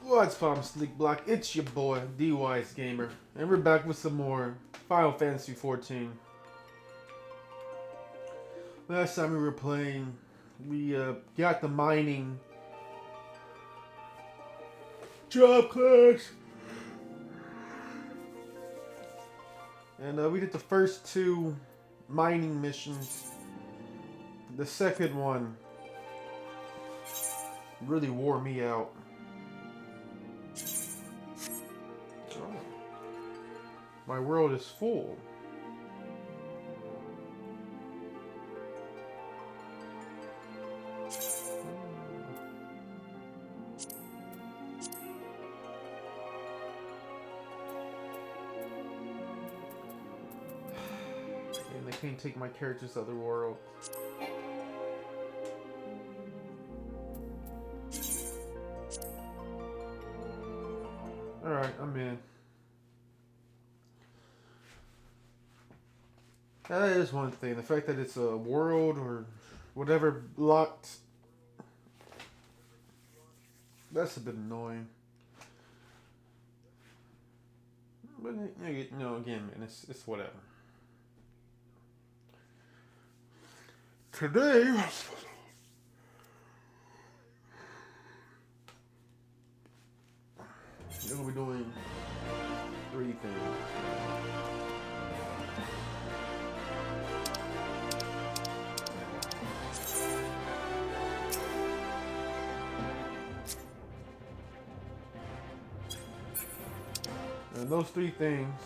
What's up, Slick Block? It's your boy, D.W.G Gamer, and we're back with some more Final Fantasy XIV. Last time we were playing, we got the mining job class, and we did the first two mining missions. The second one really wore me out. Oh. My world is full. And they can't take my characters to other world. Alright, I'm in. That is one thing. The fact that it's a world or whatever locked, that's a bit annoying. But you know, again, man, it's whatever. Today, we're gonna be doing three things. And those three things,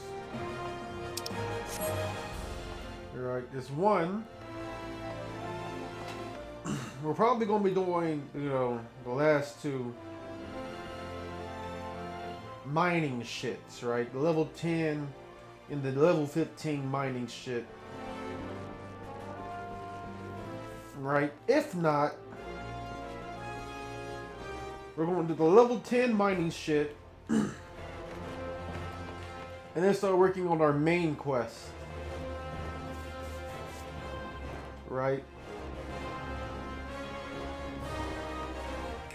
alright, there's one, we're probably going to be doing, you know, the last two mining shits, right? The level 10 and the level 15 mining shit. Right? If not, we're going to do the level 10 mining shit. And then start working on our main quest. Right?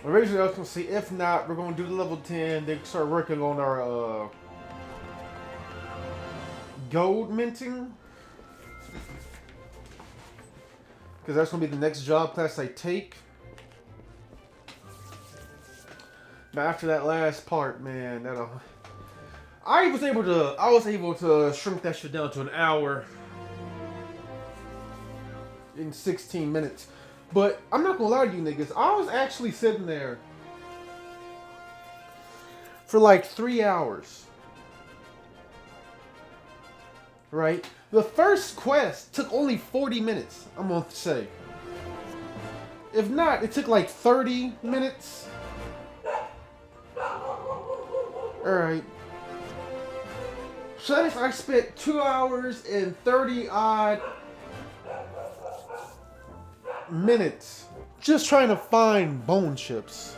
Originally I was going to say, if not, we're going to do the level 10, then start working on our gold minting. Because that's going to be the next job class I take. But after that last part, man, I was able to shrink that shit down to an hour in 16 minutes. But I'm not gonna lie to you niggas, I was actually sitting there for like 3 hours. Right? The first quest took only 40 minutes, I'm gonna say. If not, it took like 30 minutes. Alright. So that means I spent 2 hours and 30 odd minutes just trying to find bone chips.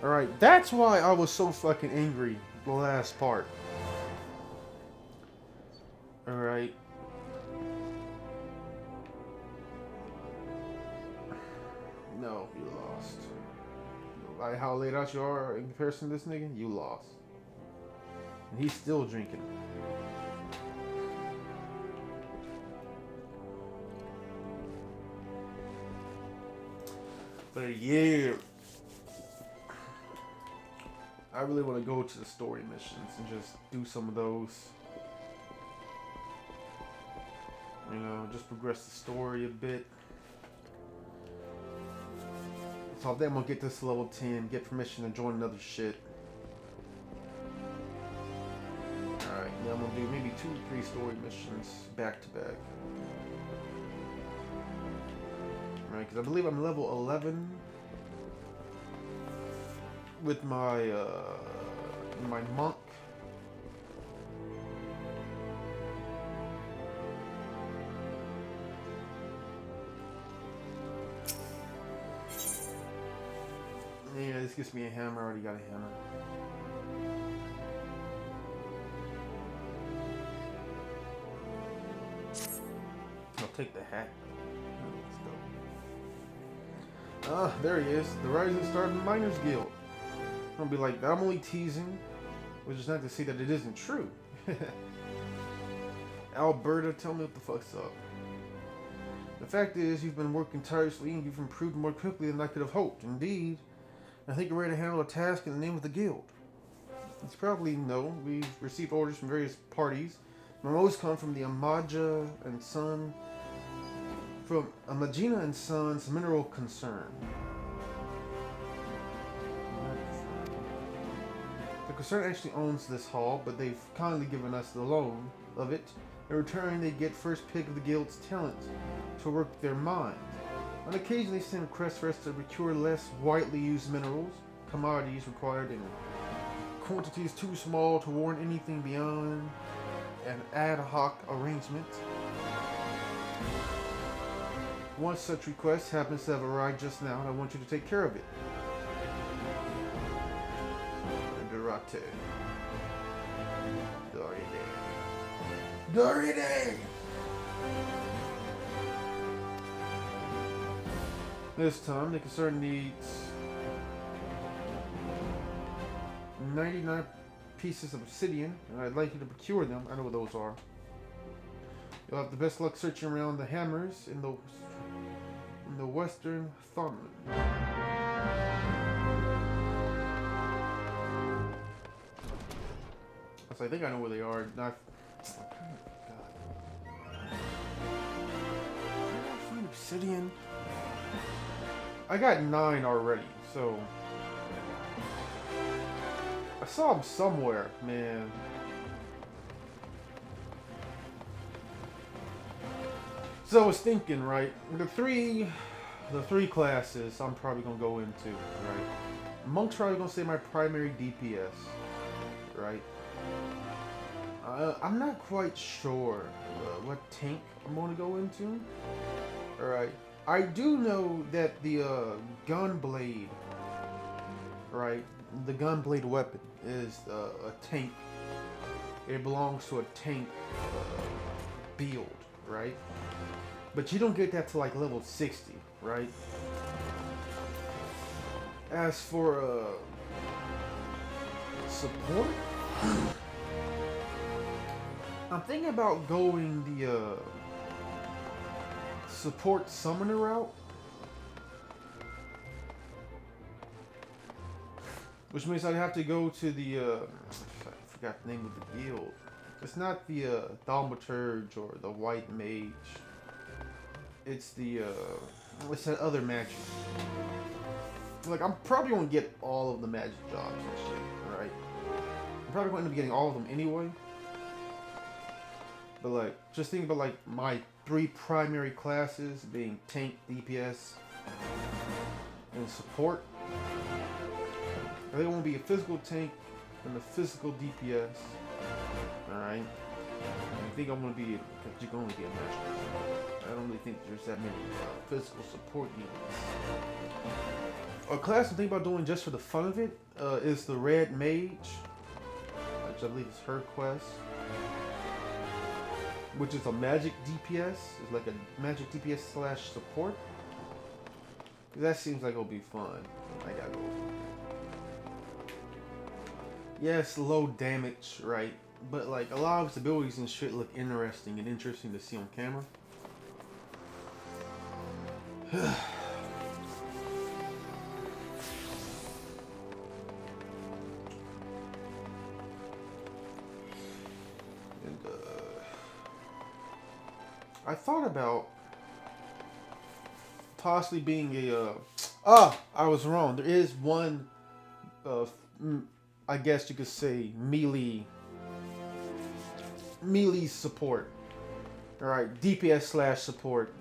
Alright, that's why I was so fucking angry the last part. Alright. No, you lost. Like how laid out you are in comparison to this nigga, you lost. And he's still drinking. But yeah, I really want to go to the story missions and just do some of those. You know, just progress the story a bit. So then we'll get this to level 10, get permission to join another shit. Alright, then I'm gonna do maybe 2 or 3 story missions back to back. Right, because I believe I'm level 11 with my my monk. Yeah, this gives me a hammer. I already got a hammer. I'll take the hat. Let's go. Ah, there he is. The Rising Star Miners Guild. I'm gonna be like, I'm only teasing, which is not to say that it isn't true. Alberta, tell me what the fuck's up. The fact is, you've been working tirelessly and you've improved more quickly than I could have hoped. Indeed, I think you're ready to handle a task in the name of the guild. As you probably know, we've received orders from various parties. Memos come from the Amagina and Sons Mineral Concern. The concern actually owns this hall, but they've kindly given us the loan of it. In return, they get first pick of the guild's talent to work their mines. On occasion, they send requests for us to procure less widely used minerals, commodities required in quantities too small to warrant anything beyond an ad hoc arrangement. One such request happens to have arrived just now, and I want you to take care of it. Dorate. Doride! This time, the concern needs 99 pieces of obsidian, and I'd like you to procure them. I know what those are. You'll have the best luck searching around the hammers in the western thumb. I think I know where they are. Not. Oh God. I find obsidian. I got 9 already, so I saw them somewhere, man. So I was thinking, right? The three classes I'm probably gonna go into, right? Monk's probably gonna say my primary DPS, right? I'm not quite sure what tank I'm gonna go into. All right. I do know that the gunblade, right? The gunblade weapon is a tank. It belongs to a tank build, right? But you don't get that to like level 60, right? As for support, I'm thinking about going the support summoner route, which means I'd have to go to the I forgot the name of the guild. It's not the Thaumaturge or the White Mage. It's the what's that other magic? Like, I'm probably gonna get all of the magic jobs and shit, alright? I'm probably going to be getting all of them anyway. But like, just think about like my 3 primary classes being tank, DPS, and support. They won't be a physical tank and a physical DPS. Alright? I think I'm gonna be, because you can only be a magic. I don't really think there's that many physical support units. A class I'm thinking about doing just for the fun of it is the Red Mage, which I believe is her quest. Which is a magic DPS. It's like a magic DPS / support. That seems like it'll be fun. I gotta go. Yes, low damage, right? But like a lot of its abilities and shit look interesting and interesting to see on camera. I thought about possibly being a I was wrong. There is one I guess you could say melee support. Alright, DPS / support.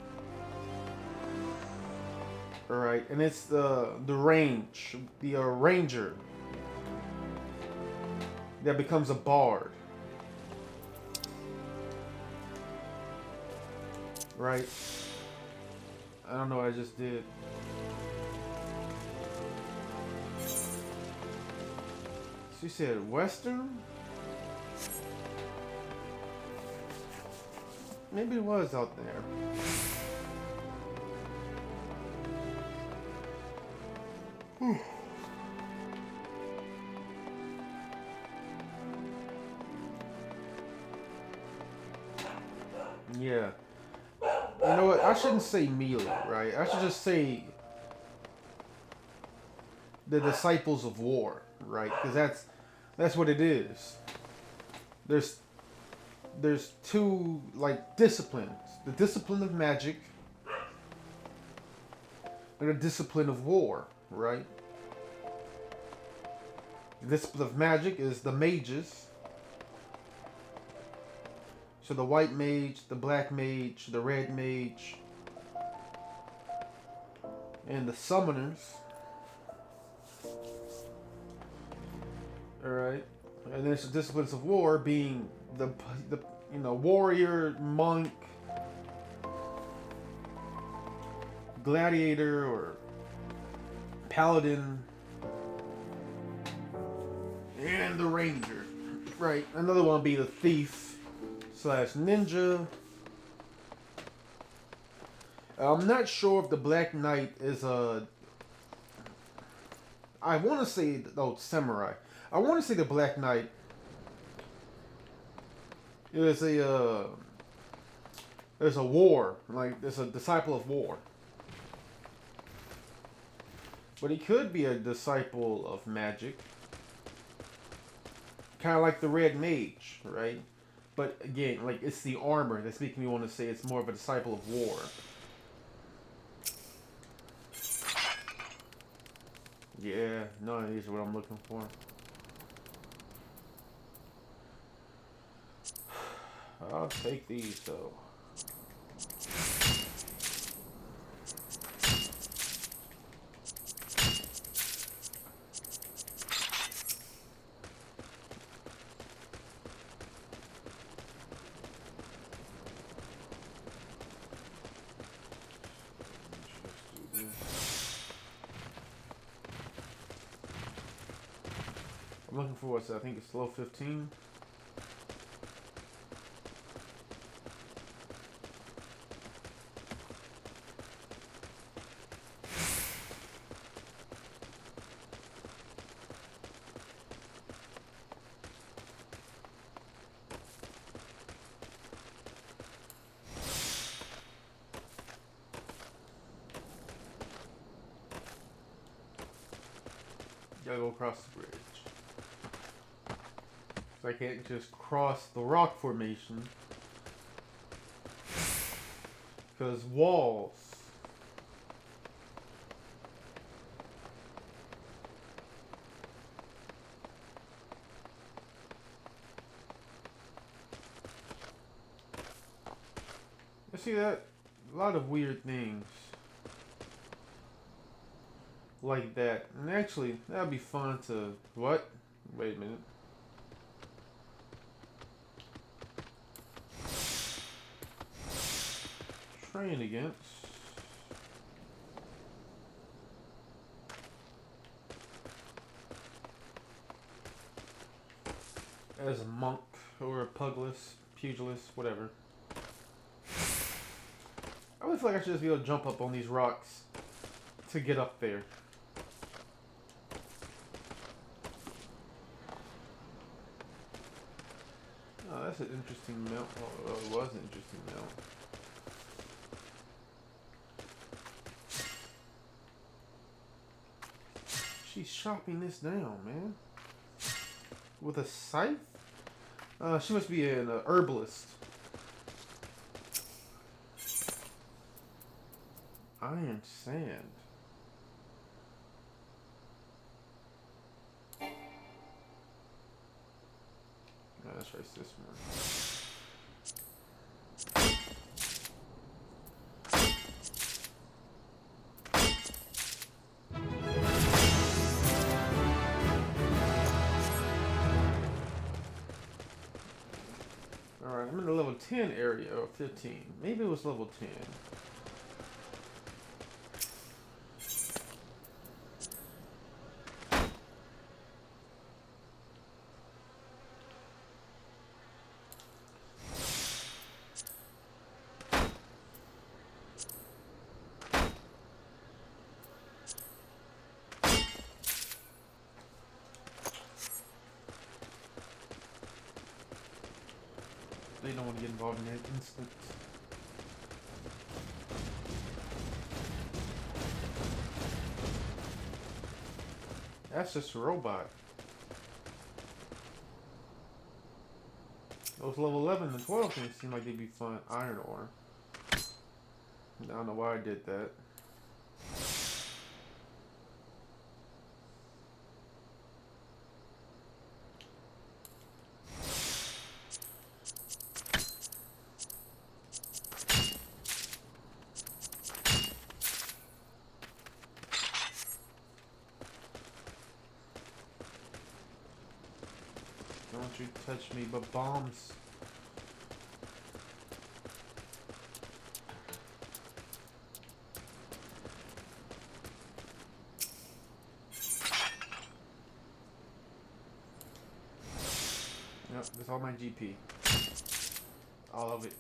Alright, and it's the ranger that becomes a bard. Right? I don't know what I just did. She said Western? Maybe it was out there. Yeah. You know what? I shouldn't say melee, right? I should just say the disciples of war, right? Because that's what it is. There's there's two like disciplines: the discipline of magic and the discipline of war, right? The discipline of magic is the mages. So the white mage, the black mage, the red mage, and the summoners. All right, and there's the disciplines of war being the warrior, monk, gladiator, or paladin, and the ranger. Right. Another one would be the thief slash ninja. I'm not sure if the Black Knight is a. I want to say samurai. I want to say the Black Knight is a there's a war, like there's a disciple of war. But he could be a disciple of magic. Kind of like the red mage, right? But again, like it's the armor that's making me want to say it's more of a disciple of war. Yeah, none of these are what I'm looking for. I'll take these though. I'm looking for what's that? I think it's level 15. Gotta go across the bridge. So I can't just cross the rock formation. Because walls. You see that? A lot of weird things. Like that. And actually, that'd be fun to... What? Wait a minute. Train against... As a monk or a pugilist, whatever. I would feel like I should just be able to jump up on these rocks to get up there. Oh, that's an interesting mount. Oh, it was an interesting mount. She's chopping this down, man. With a scythe? She must be an herbalist. Iron sand. No, that's right, this one. Alright, I'm in the level 10 area, or 15. Maybe it was level 10. They don't want to get involved in that instance. That's just a robot. Those level 11 and 12 things seem like they'd be fun. Iron ore. I don't know why I did that. Don't you touch me, but bombs. Yep, that's all my GP. All of it.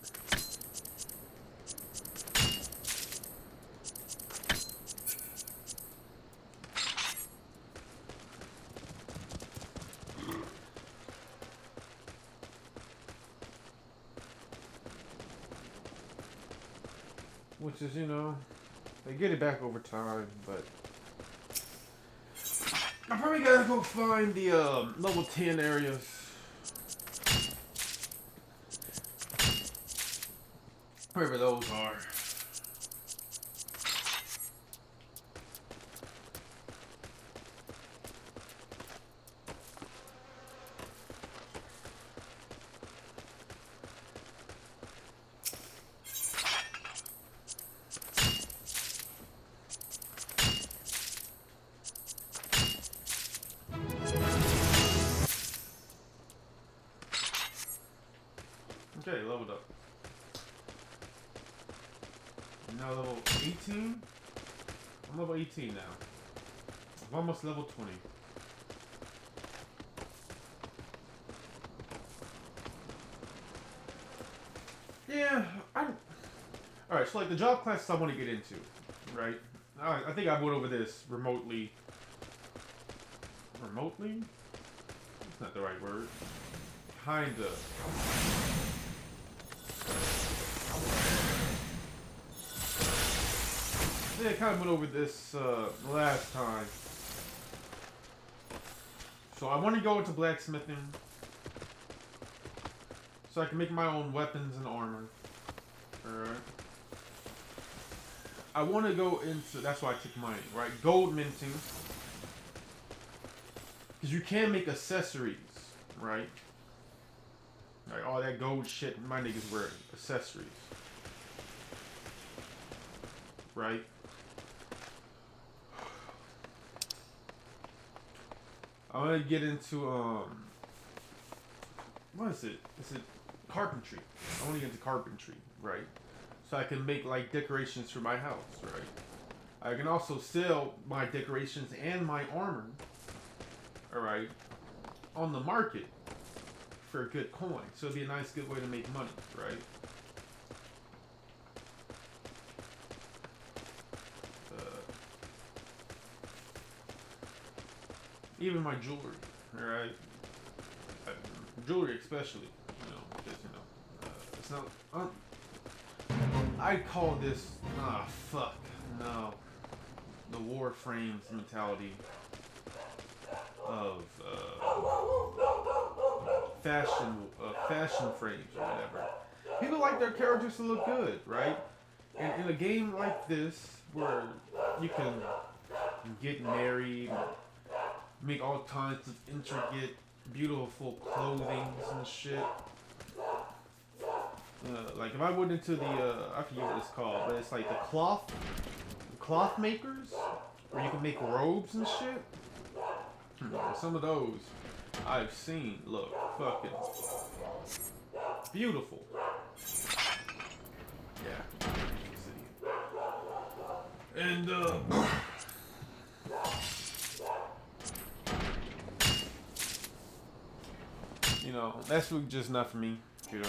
Which is, you know, they get it back over time, but I probably gotta go find the level 10 areas. Wherever those are. Okay, leveled up. Now level 18? I'm level 18 now. I'm almost level 20. Yeah, alright, so like the job classes I want to get into, right? I think I went over this remotely. Remotely? That's not the right word. Kinda. Yeah, I kind of went over this last time. So I want to go into blacksmithing so I can make my own weapons and armor. Alright. I want to go into, that's why I took mining, right? Gold minting. Because you can make accessories, right? Like all that gold shit my niggas wear accessories. Right? I want to get into, what is it? Is it carpentry? I want to get into carpentry, right? So I can make, like, decorations for my house, right? I can also sell my decorations and my armor, alright, on the market for a good coin. So it'd be a nice, good way to make money, right? Even my jewelry, alright? Jewelry especially, you know, because, you know, it's not, I call this, no, the Warframes mentality of, fashion frames or whatever. People like their characters to look good, right? And in a game like this, where you can get married, make all kinds of intricate, beautiful clothing and shit. Like if I went into the, I forget what it's called, but it's like the cloth makers, where you can make robes and shit. Some of those I've seen look fucking beautiful. Yeah. And, you know, that's really just not for me, you know.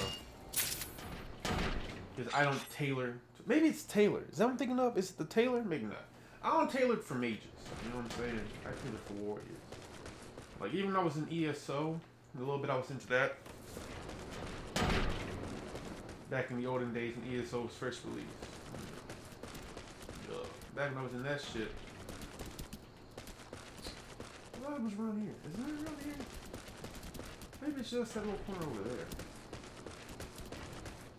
Because I don't tailor. Maybe it's tailored. Is that what I'm thinking of? Is it the tailor? Maybe not. I don't tailor it for mages. You know what I'm saying? I tailor for warriors. Like, even when I was in ESO, a little bit I was into that. back in the olden days when ESO was first released. Back when I was in that shit. What was around here? Is there around here? Maybe it's just that little corner over there.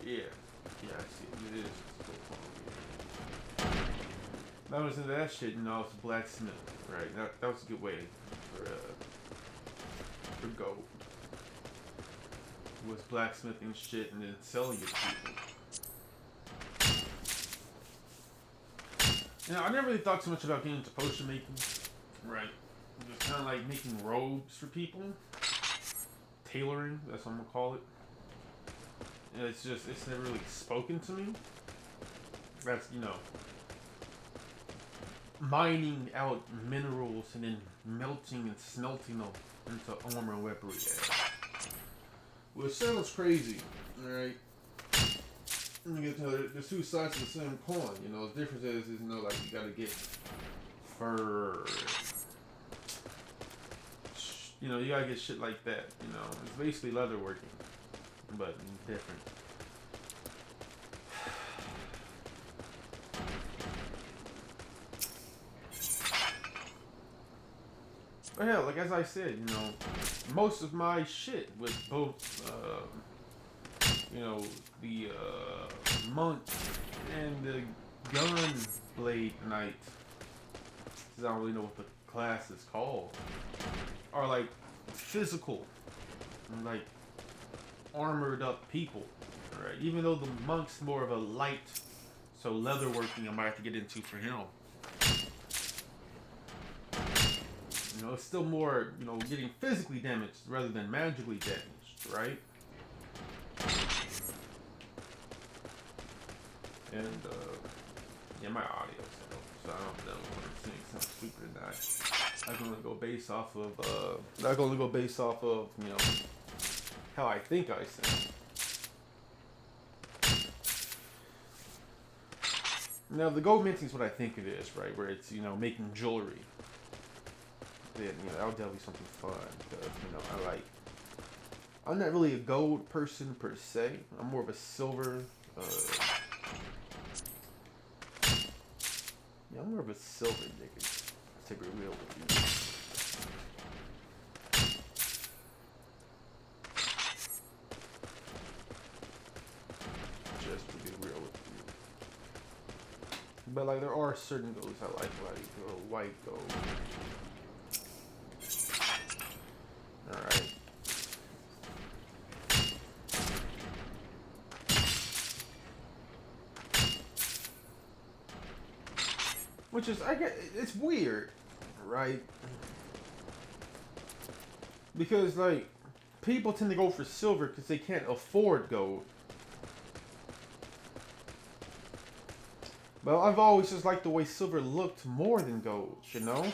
Yeah. Yeah, I see it. It is just a little corner over here. When I was into that shit, you know, I was a blacksmith, right? That was a good way for gold. Was blacksmithing shit and then selling it to people. Now, I never really thought too much about getting into potion making, right? Just kind of like making robes for people. Tailoring, that's what I'm gonna call it. And it's never really spoken to me. That's, you know, mining out minerals and then melting and smelting them into armor and weaponry. Well, it sounds crazy, alright? You know, there's two sides of the same coin, you know. The difference is, you know, like, you gotta get fur. You know, you gotta get shit like that, you know. It's basically leather working, but different. But hell, like as I said, you know, most of my shit with both, you know, the monk and the gun blade knight, because I don't really know what the class is called, are like physical, like armored up people, right? Even though the monk's more of a light, so leather working I might have to get into for him. You know, it's still more, you know, getting physically damaged rather than magically damaged, right? And, yeah, my audio set, so I don't know if I'm saying something stupid or not. I'm gonna go based off of, you know, how I think I sound. Now, the gold minting is what I think it is, right? Where it's, you know, making jewelry. Then, you know, that'll definitely be something fun, because, you know, I'm not really a gold person per se. I'm more of a silver, yeah, I'm more of a silver nigga. Let's take it real with you. Just to be real with you. But, like, there are certain golds I like white gold. Alright. Which is, I get, it's weird, right? Because, like, people tend to go for silver because they can't afford gold. But I've always just liked the way silver looked more than gold, you know?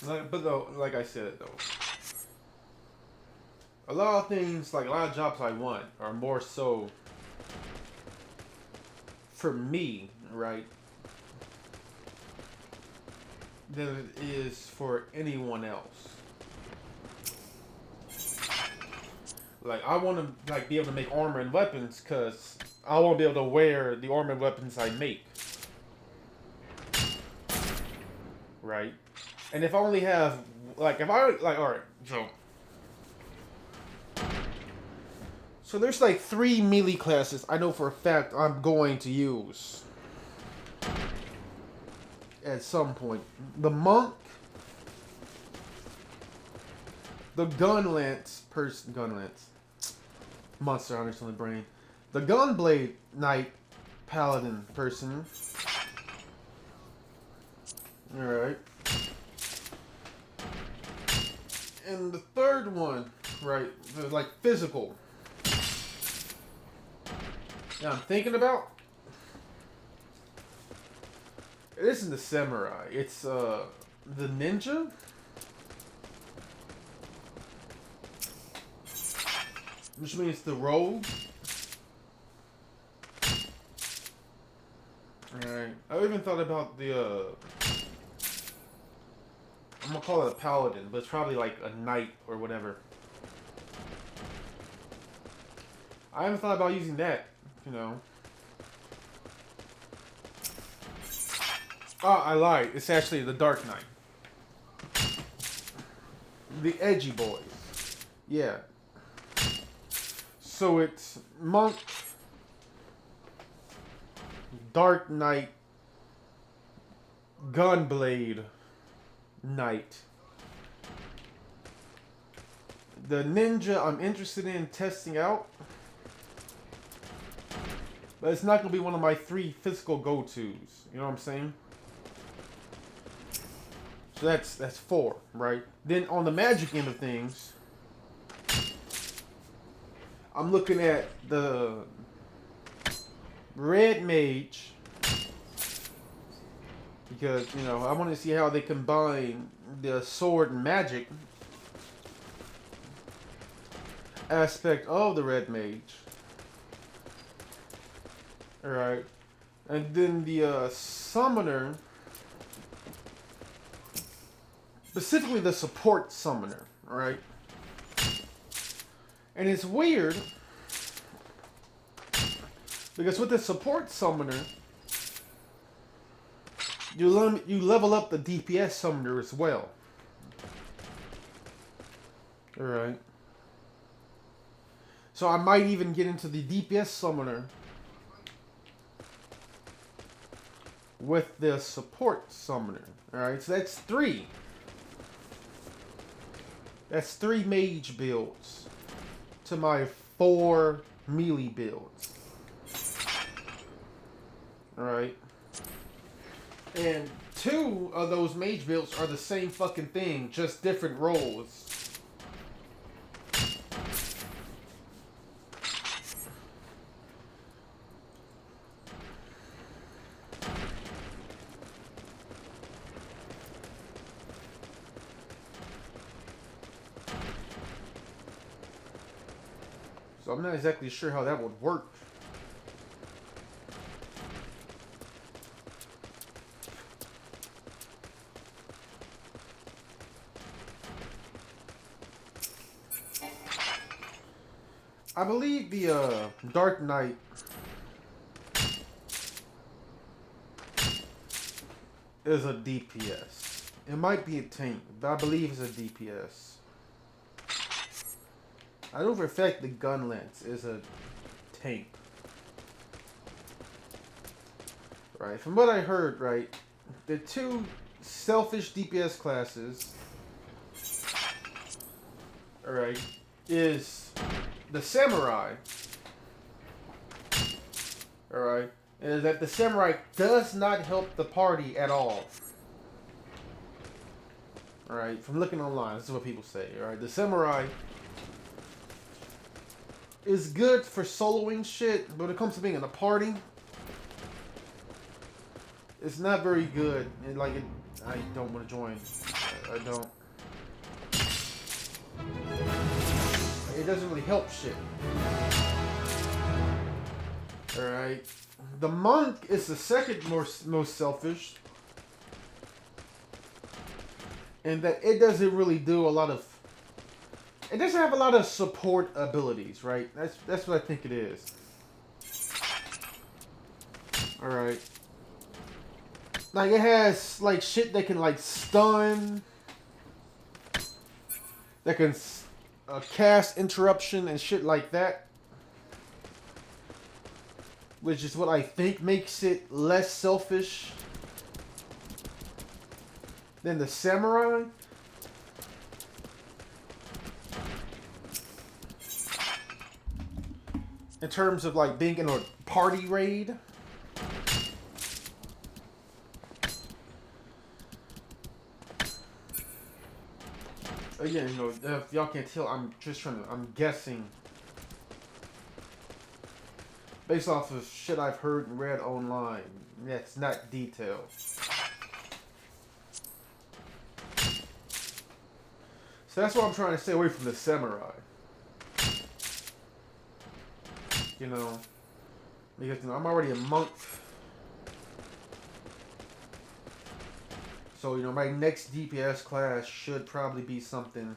But though, like I said, though, a lot of things, like a lot of jobs I want, are more so for me, right, than it is for anyone else. Like, I want to, like, be able to make armor and weapons because I want to be able to wear the armor and weapons I make. Right? And if I only have, like, if I, like, alright, so there's, like, 3 melee classes I know for a fact I'm going to use at some point. The monk, the monster hunters on the brain, the gunblade knight paladin person. Alright. And the third one, right, like physical. Yeah, I'm thinking about. It isn't the samurai. It's the ninja. Which means the rogue. Alright. I even thought about the I'm gonna call it a paladin, but it's probably like a knight or whatever. I haven't thought about using that, you know. Oh, I lied. It's actually the Dark Knight. The edgy boys. Yeah. So it's Monk, Dark Knight, Gunblade Knight. The ninja I'm interested in testing out. But it's not going to be one of my 3 physical go-tos. You know what I'm saying? So that's 4, right? Then on the magic end of things, I'm looking at the Red Mage. Because, you know, I want to see how they combine the sword and magic aspect of the Red Mage. Alright. And then the summoner, specifically the support summoner, alright? And it's weird because with the support summoner, you level up the DPS summoner as well. Alright. So I might even get into the DPS summoner with the support summoner. Alright, so that's 3. That's 3 mage builds to my 4 melee builds. Alright. And 2 of those mage builds are the same fucking thing, just different roles. So I'm not exactly sure how that would work. I believe the Dark Knight is a DPS. It might be a tank, but I believe it's a DPS. I know for a fact the gun lance is a tank. Right, from what I heard, right, the 2 selfish DPS classes, alright, is the samurai. Alright, is that the samurai does not help the party at all. Alright, from looking online, this is what people say. Alright, the samurai is good for soloing shit, but when it comes to being in a party, it's not very good. And like, I don't want to join. I don't. It doesn't really help shit. Alright. The monk is the second most selfish. And that it doesn't really do a lot of... It doesn't have a lot of support abilities, right? That's what I think it is. Alright. Like, it has, like, shit that can, like, stun. That can cast interruption and shit like that. Which is what I think makes it less selfish than the samurai. In terms of like being in a party raid. Again, you know, if y'all can't tell, I'm guessing based off of shit I've heard and read online. That's not detailed. So that's why I'm trying to stay away from the samurai. You know, because you know, I'm already a monk. So, you know, my next DPS class should probably be something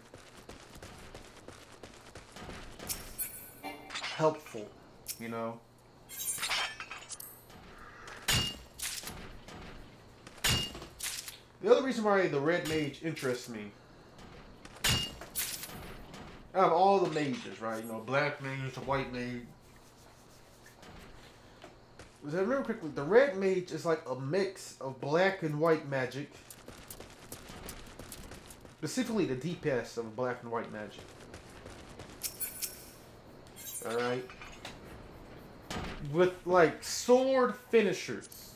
helpful, you know? The other reason why the red mage interests me, out of all the mages, right? You know, black mage, the white mage. Because I remember quickly, the red mage is like a mix of black and white magic. Specifically the DPS of black and white magic. Alright? With like sword finishers.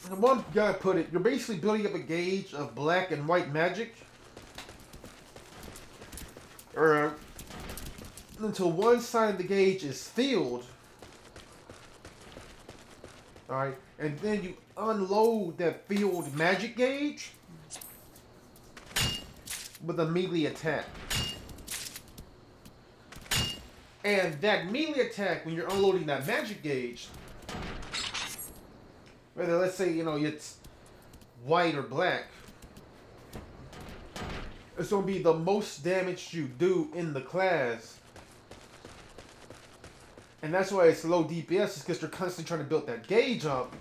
And one guy put it, you're basically building up a gauge of black and white magic. Or until one side of the gauge is filled. Alright? And then you unload that filled magic gauge with a melee attack. And that melee attack, when you're unloading that magic gauge, whether let's say, you know, it's white or black, it's going to be the most damage you do in the class. And that's why it's low DPS, is because you're constantly trying to build that gauge up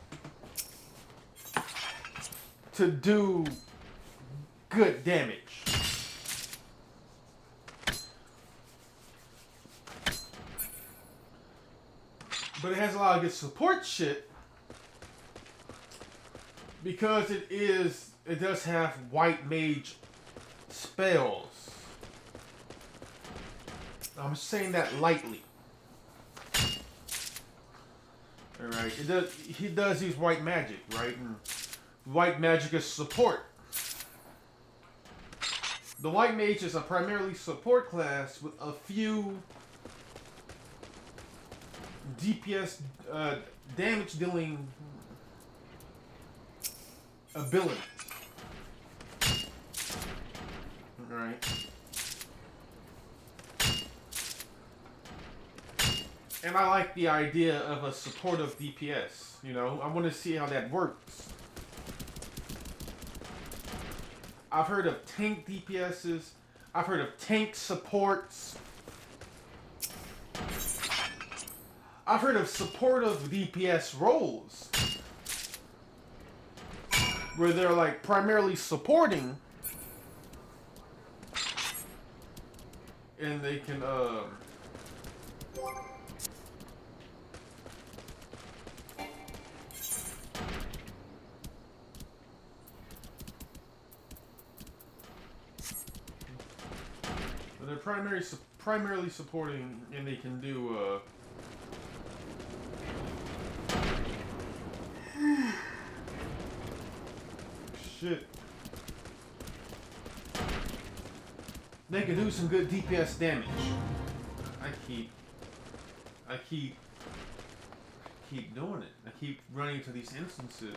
to do good damage. But it has a lot of good support shit because it does have white mage spells. I'm saying that lightly. Alright, he does use white magic, right? And white magic is support. The white mage is a primarily support class with a few DPS damage dealing abilities. Alright. And I like the idea of a supportive DPS, you know? I want to see how that works. I've heard of tank DPSs. I've heard of tank supports. I've heard of supportive DPS roles. Where they're like primarily supporting. And they can, they're primarily supporting, and they can do, shit. They can do some good DPS damage. I keep doing it. I keep running into these instances.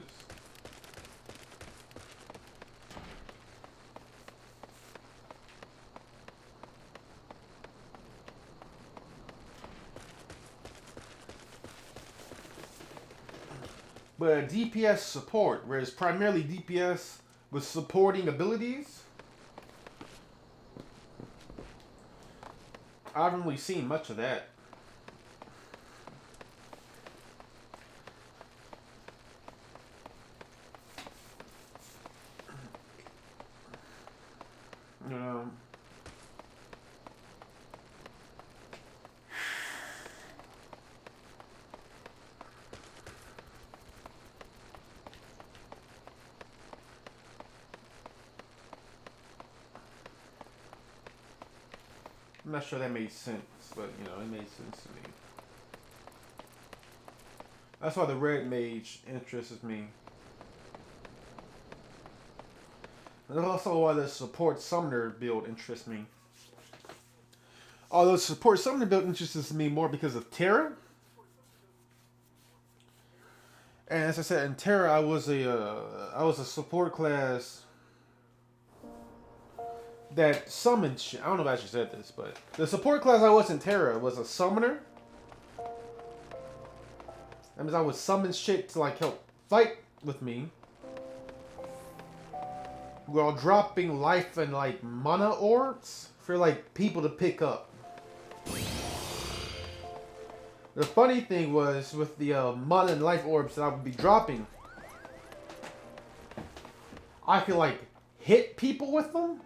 But a DPS support, where it's primarily DPS with supporting abilities, I haven't really seen much of that. I'm not sure that made sense, but, you know, it made sense to me. That's why the red mage interests me. And that's also why the support summoner build interests me. Although support summoner build interests me more because of Terra. And as I said, in Terra, I was a support class that summoned shit. I don't know if I actually said this, but the support class I was in Terra was a summoner. That means I would summon shit to like help fight with me, while dropping life and like mana orbs for like people to pick up. The funny thing was with the mana and life orbs that I would be dropping, I could like hit people with them.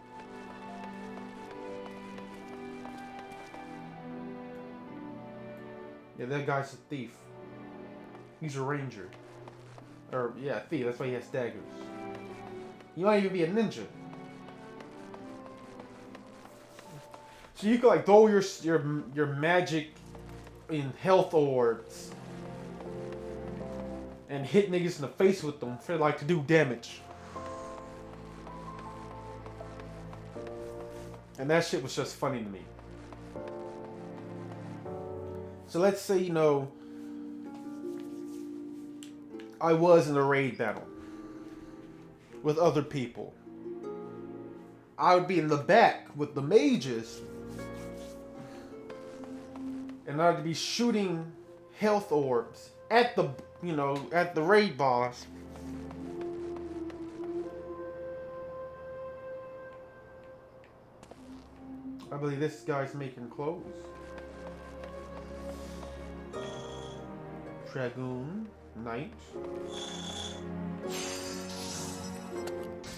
Yeah, that guy's a thief. He's a ranger. Or, yeah, thief. That's why he has daggers. He might even be a ninja. So you can like throw your magic in health orbs and hit niggas in the face with them for like to do damage. And that shit was just funny to me. So let's say, you know, I was in a raid battle with other people. I would be in the back with the mages, and I'd be shooting health orbs at the, you know, at the raid boss. I believe this guy's making clothes. Dragoon, Knight.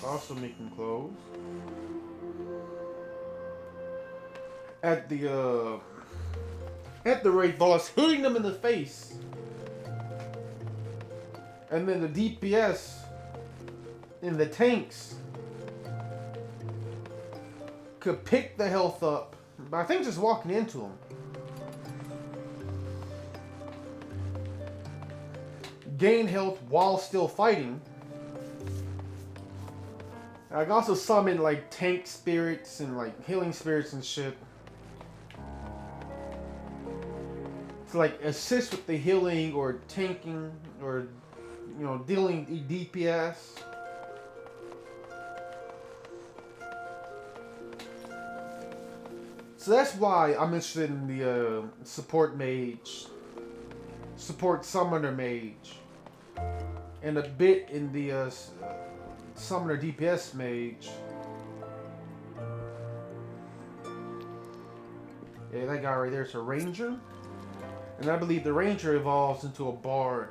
Also making clothes. At the raid boss, hitting them in the face. And then the DPS in the tanks could pick the health up, but I think just walking into them. Gain health while still fighting. I can also summon like tank spirits and like healing spirits and shit to like assist with the healing or tanking or, you know, dealing DPS. So that's why I'm interested in the support mage, support summoner mage, and a bit in the summoner DPS mage. Yeah, that guy right there is a ranger, and I believe the ranger evolves into a bard.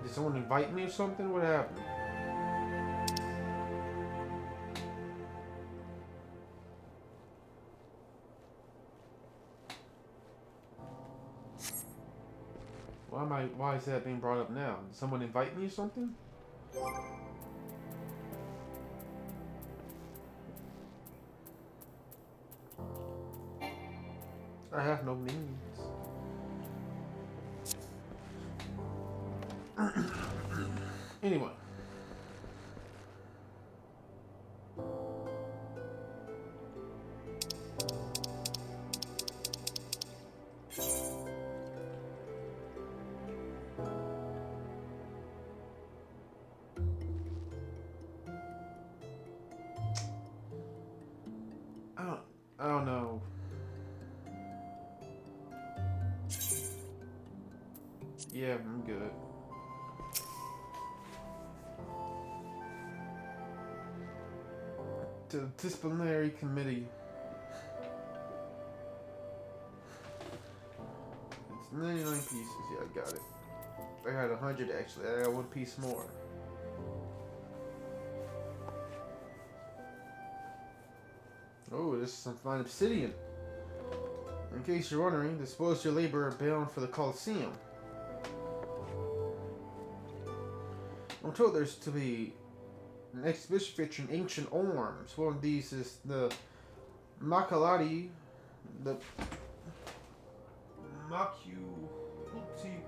Did someone invite me or something? What happened? Why is that being brought up now? Did someone invite me or something? I have no means. Anyway. I don't know. Yeah, I'm good. To the disciplinary committee. It's 99 pieces. Yeah, I got it. I had 100 actually. I got one piece more. Oh, this is some fine obsidian. In case you're wondering, dispose your labor bound for the Colosseum. I'm told there's to be an exhibition featuring ancient arms. One of these is the Makalati, the Makuti,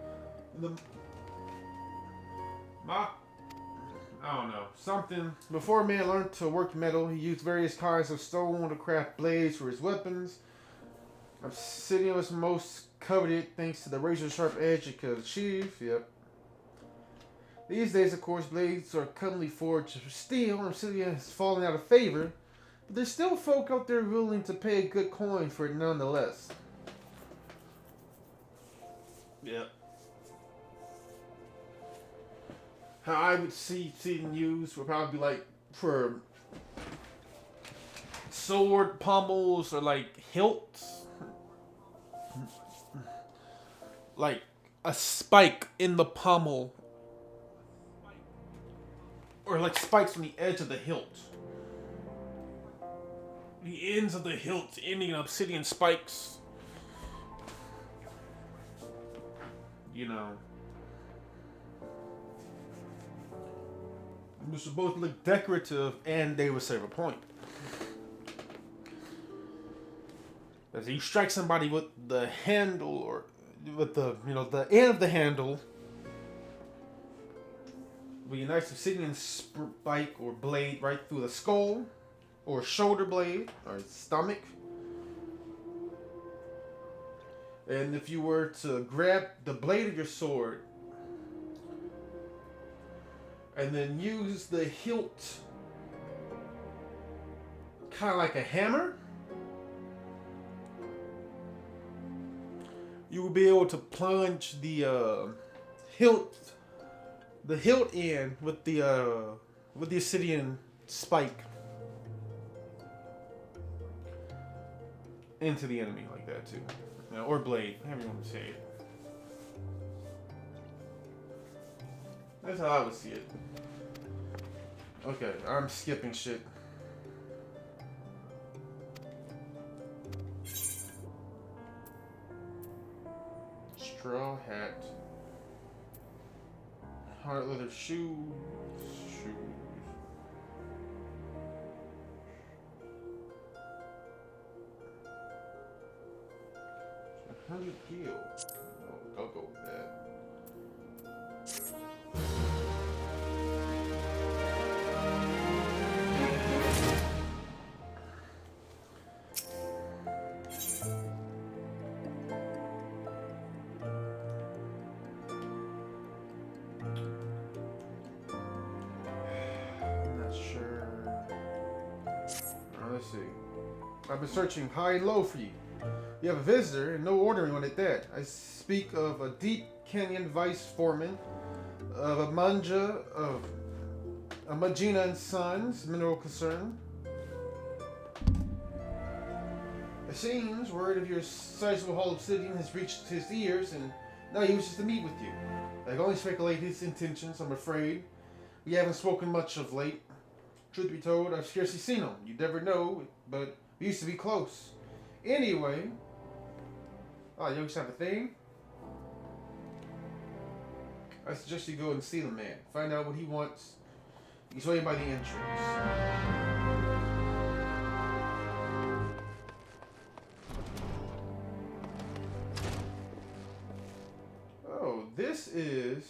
the I don't know, something. Before man learned to work metal, he used various kinds of stone to craft blades for his weapons. Obsidian was most coveted thanks to the razor sharp edge it could achieve. Yep. These days, of course, blades are commonly forged of steel, and obsidian has fallen out of favor. But there's still folk out there willing to pay a good coin for it nonetheless. Yep. How I would see obsidian used would probably be like for sword pommels or like hilts. Like a spike in the pommel. Or like spikes on the edge of the hilt. The ends of the hilt ending in obsidian spikes. You know. Which would both look decorative and they would serve a point. As you strike somebody with the handle or with the the end of the handle. With a nice obsidian spike or blade right through the skull, or shoulder blade, or stomach. And if you were to grab the blade of your sword and then use the hilt kind of like a hammer, you will be able to plunge the hilt end with the obsidian spike into the enemy like that too, or blade, however you want to say it. That's how I would see it. Okay, I'm skipping shit. Straw hat. Hard leather shoes. How do you heal? Oh, I'll go with that. Let's see. I've been searching high and low for you. You have a visitor, and no ordering on it that. I speak of a deep canyon vice foreman of a Magina and Sons mineral concern. It seems word of your sizable haul of obsidian has reached his ears, and now he wishes to meet with you. I can only speculate his intentions, I'm afraid. We haven't spoken much of late. Truth be told, I've scarcely seen him. You never know, but we used to be close. Anyway, you used to have a thing? I suggest you go and see the man. Find out what he wants. He's waiting by the entrance. Oh, this is...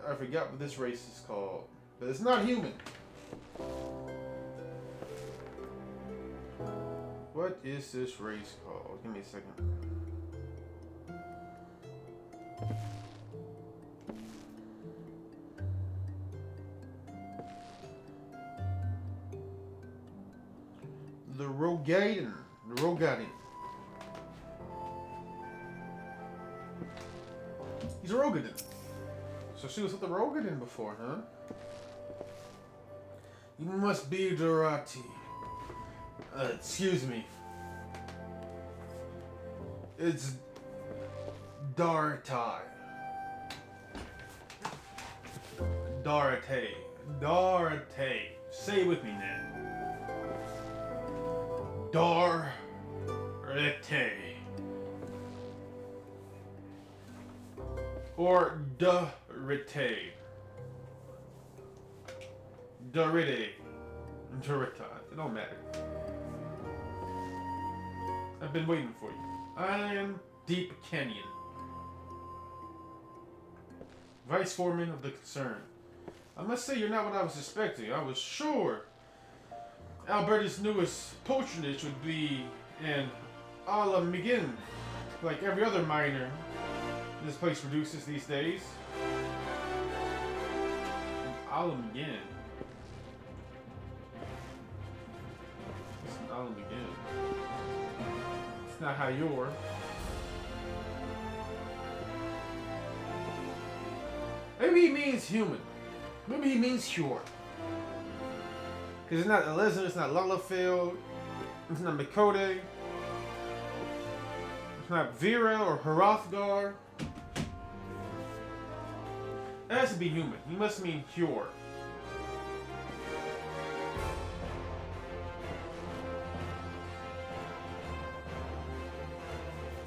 I forgot what this race is called. But it's not human. What is this race called? Give me a second. The Rogadan. The Rogadan. He's a Rogadan. So she was with the Rogadan before, huh? You must be Dorati. Excuse me. It's Dartai. Darate. Darate. Say it with me, Ned. Darete. Or Darite. Darite. Dorita. It don't matter. I've been waiting for you. I am Deep Canyon. Vice Foreman of the concern. I must say you're not what I was expecting. I was sure Alberta's newest patronage would be an a la McGinn, like every other miner this place produces these days. A la McGinn. It's an a la McGinn. It's not how you're. Maybe he means human. Maybe he means Cure. Because it's not Elizabeth, it's not Lullafeld, it's not Mikode, it's not Vera or Hrothgar. It has to be human. He must mean Cure.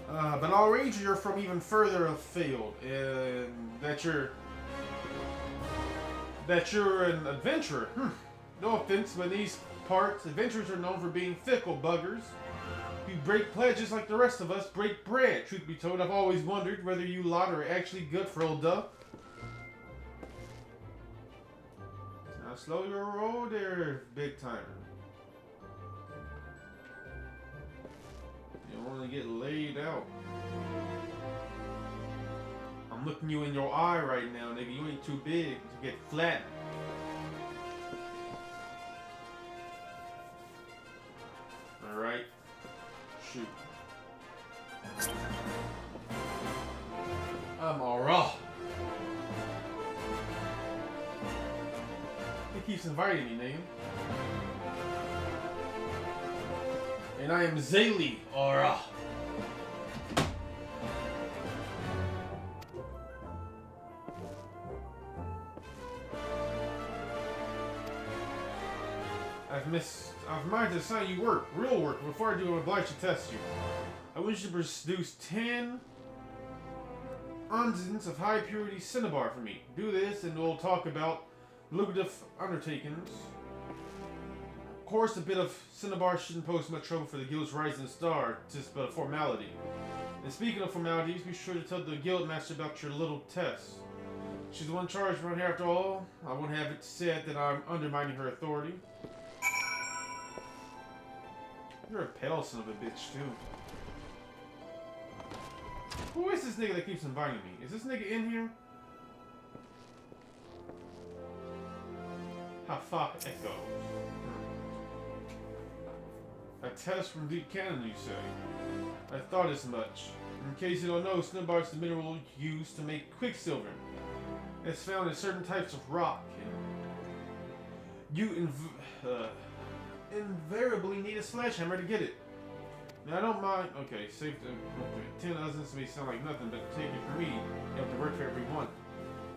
But I'll rage you're from even further afield, and that you're an adventurer. No offense, but in these parts, adventurers are known for being fickle buggers. You break pledges like the rest of us break bread. Truth be told, I've always wondered whether you lot are actually good for old Duff. Now slow your roll there, big timer. You don't want to get laid out. I'm looking you in your eye right now, nigga. You ain't too big to get flattened. Alright. Shoot. I'm alright. He keeps inviting me, nigga. And I am Zaylee, alright. I've minded to assign you work, real work, before I do I'm obliged to test you. I wish you to produce 10 unzins of high purity cinnabar for me. Do this and we'll talk about lucrative undertakings. Of course, a bit of cinnabar shouldn't pose much trouble for the guild's rising star, just but a formality. And speaking of formalities, be sure to tell the guild master about your little test. She's the one charged around here after all. I won't have it said that I'm undermining her authority. You're a pale son of a bitch, too. Who is this nigga that keeps inviting me? Is this nigga in here? Hafa Echo. A test from deep cannon, you say? I thought as much. In case you don't know, cinnabar is the mineral used to make quicksilver. It's found in certain types of rock. You invariably need a sledgehammer to get it. Now I don't mind. Okay, safe to 10 others may sound like nothing, but take it from me, you have to work for every one.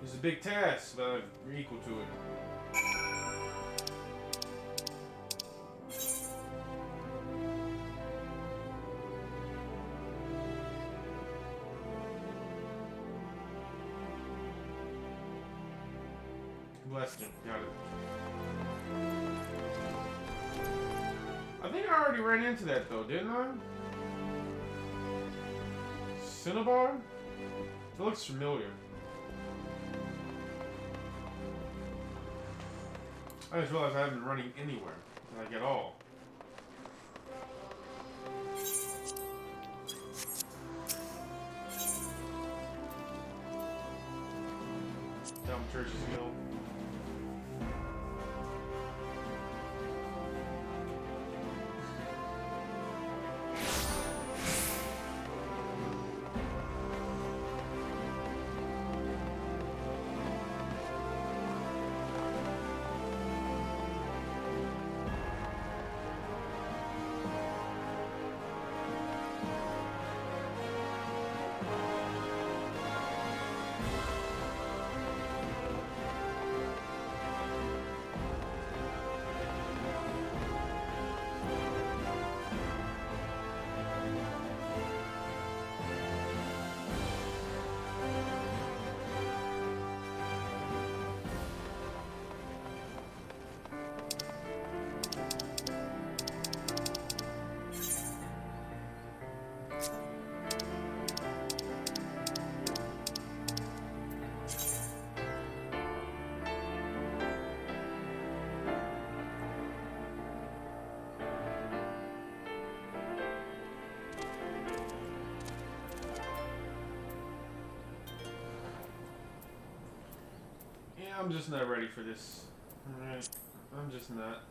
It's a big task, but we're equal to it. Bless him. Got it. I think I already ran into that though, didn't I? Cinnabar? It looks familiar. I just realized I haven't been running anywhere, like at all. Down Church's Guild. I'm just not ready for this. Alright, I'm just not.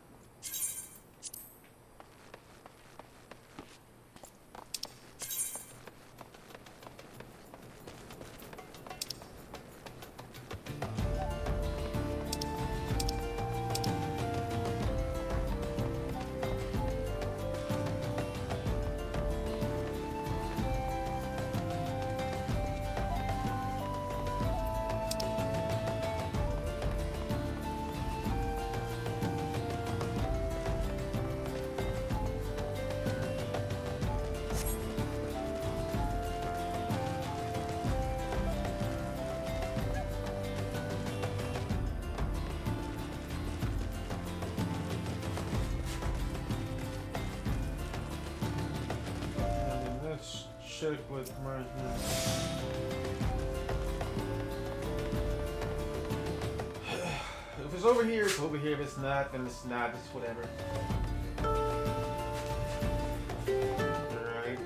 Check with mergement. If it's over here, it's over here. If it's not, then it's not. It's whatever. Alright.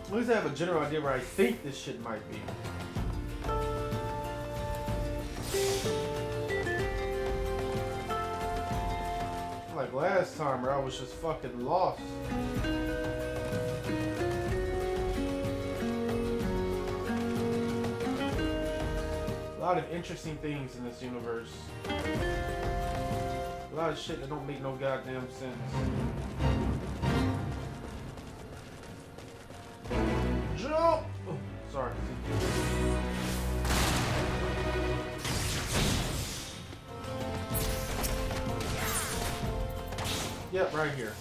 At least I have a general idea where I think this shit might be. Like last time where I was just fucking lost. A lot of interesting things in this universe. A lot of shit that don't make no goddamn sense. Jump! Oh, sorry. Yep, right here.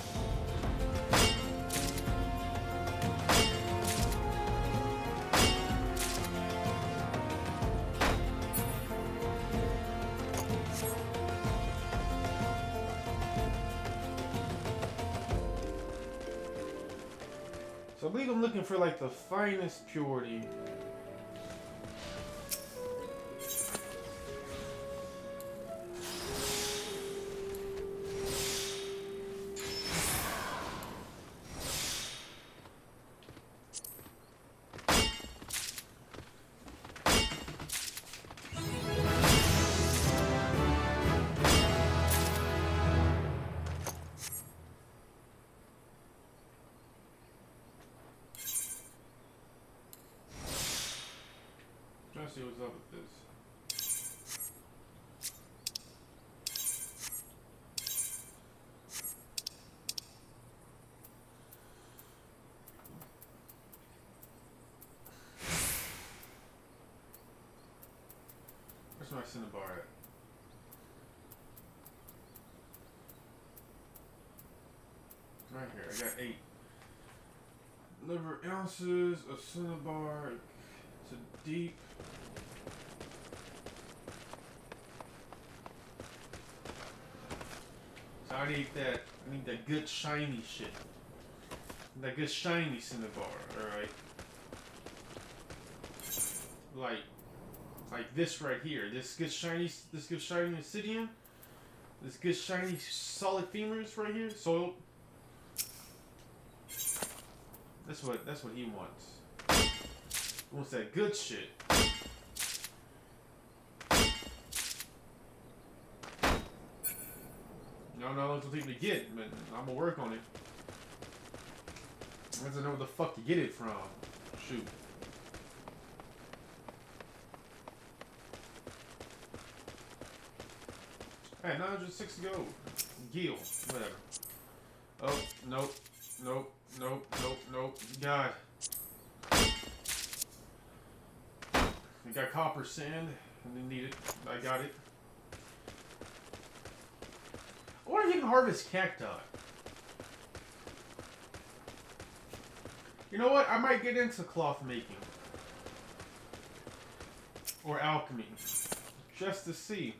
So I believe I'm looking for like the finest purity. Let's see what's up with this. Where's my cinnabar at? Right here, I got 8. Liver ounces, a cinnabar, it's a deep. So I need that. I need that good shiny shit. That good shiny cinnabar, alright? Like this right here. This good shiny obsidian. This good shiny solid femurs right here. Soiled. That's what he wants. He wants that good shit. I don't know what to take to get, but I'm gonna work on it. I have to know where the fuck to get it from. Shoot. Hey, 906 to go. Gil, whatever. Oh, nope. Nope, nope, nope, nope. God. I got copper sand. I didn't need it. I got it. I wonder if you can harvest cacti. You know what? I might get into cloth making. Or alchemy. Just to see.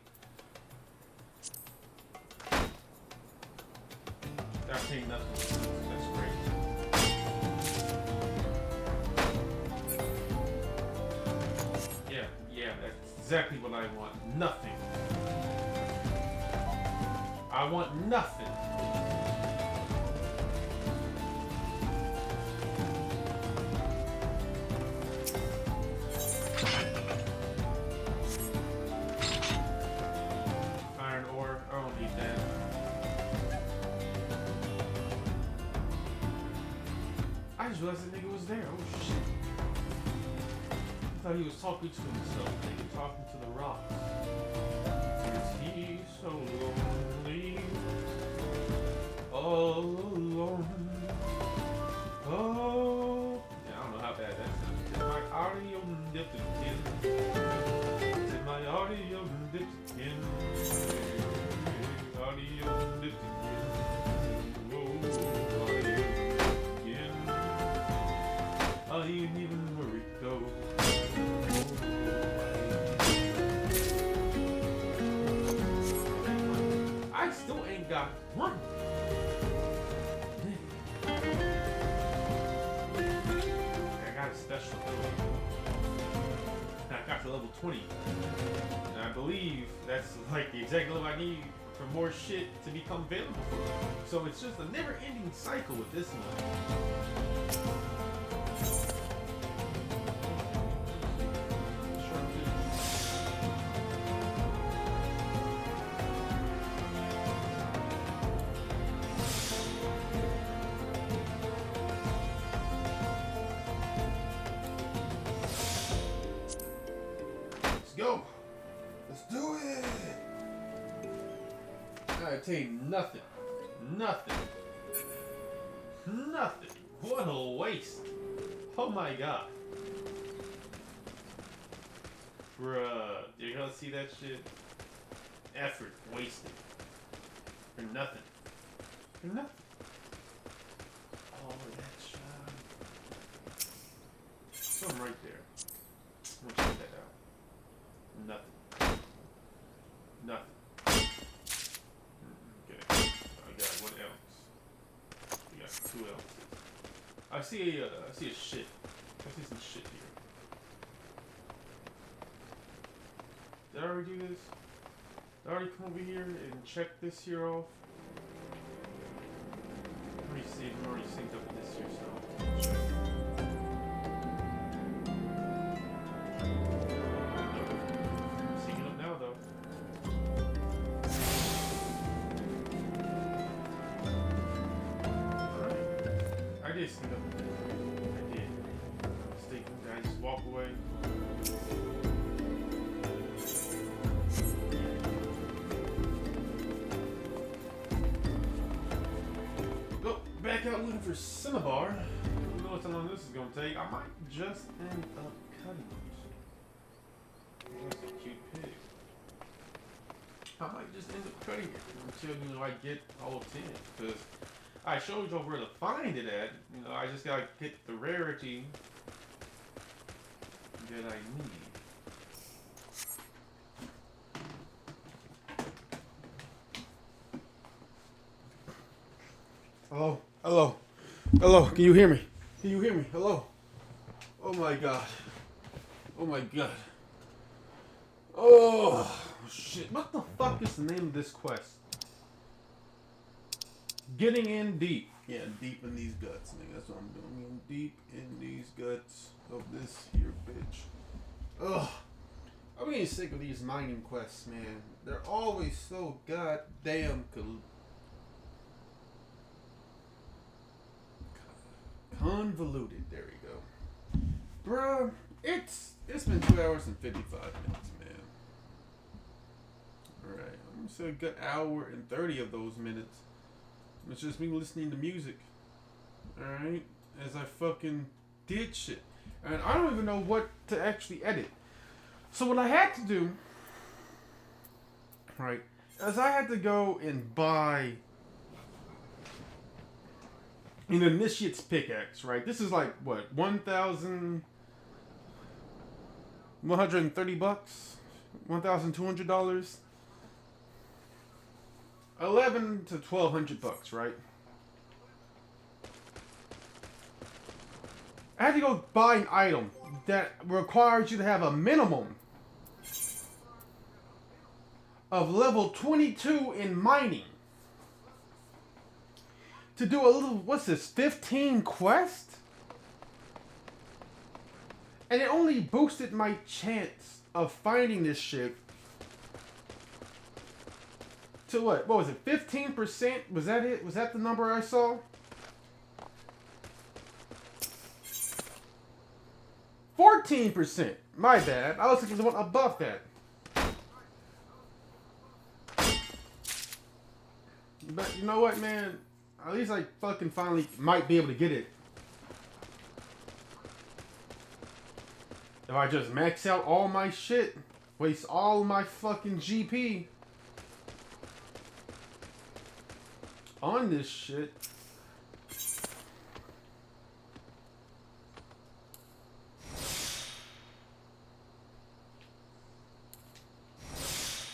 That ain't nothing. That's great. Yeah, that's exactly what I want. Nothing. I want nothing. realized that nigga was there. Oh shit. I thought he was talking to himself, nigga, talking to the rocks. Is he so lonely? All alone. Oh. Yeah, I don't know how bad that sounds. Is my audio dipped again? Is my audio dipped again? Audio dipped again. Oh, audio dipped again. I ain't even worried though. I still ain't got one. I got a special ability. I got to level 20. And I believe that's like the exact level I need for more shit to become available for me. So it's just a never-ending cycle with this one. Go. Let's do it. I attained nothing. Nothing. Nothing. What a waste. Oh my god. Bruh. You're gonna see that shit? Effort wasted. For nothing. For nothing. Oh, that shot. Something right there. I'm gonna check that out. Nothing. Nothing. Okay. I got 1 ounce. We got 2 ounces. I see a shit. I see some shit here. Did I already do this? Did I already come over here and check this here off? Let me see if I'm already synced up with this here stuff. Syncing up now though. Alright. I did sync up. I did. Mistake. Did I just walk away? Back out looking for Cinnabar. You know how long this is gonna take. I might just end up cutting it. That's a cute pig. I might just end up cutting it until I get all of 10. Because I showed you where to find it at. I just gotta get the rarity that I need. Hello? Hello? Hello? Can you hear me? Can you hear me? Hello? Oh my god. Oh my god. Oh shit. What the fuck is the name of this quest? Getting in deep. Yeah, deep in these guts, nigga. That's what I'm doing. I'm deep in these guts of this here bitch. Ugh. I'm getting sick of these mining quests, man. They're always so goddamn convoluted. There we go. Bruh, it's been 2 hours and 55 minutes, man. Alright, I'm gonna say a good hour and 30 of those minutes. It's just me listening to music. Alright? As I fucking did shit. And I don't even know what to actually edit. So what I had to do, right, is I had to go and buy an initiate's pickaxe, right? This is like what, $1,130, $1,200, $1,100 to $1,200, right? I had to go buy an item that requires you to have a minimum of level 22 in mining. To do a little, what's this, 15 quest? And it only boosted my chance of finding this shit to what was it, 15%? Was that it? Was that the number I saw? 14%. My bad. I was looking for the one above that. But you know what, man? At least I fucking finally might be able to get it. If I just max out all my shit, waste all my fucking GP on this shit.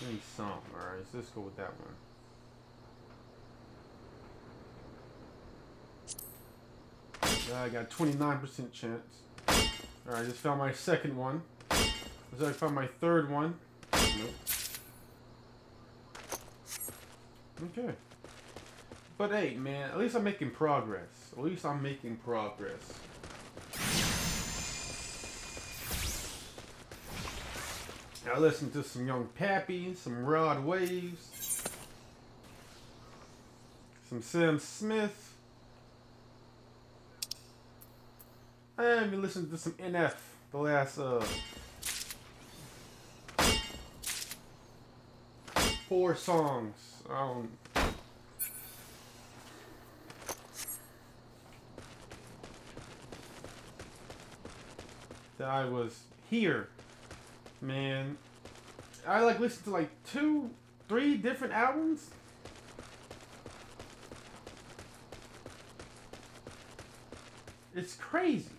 Any song, alright, so let's go with that one. I got 29% chance. Alright, just found my second one. I found my third one. Nope. Okay. But hey, man, at least I'm making progress. At least I'm making progress. I listened to some Young Pappy, some Rod Waves, some Sam Smith. And we listened to some NF the last 4 songs. That I was here, man. I like listened to like 2, 3 different albums. It's crazy.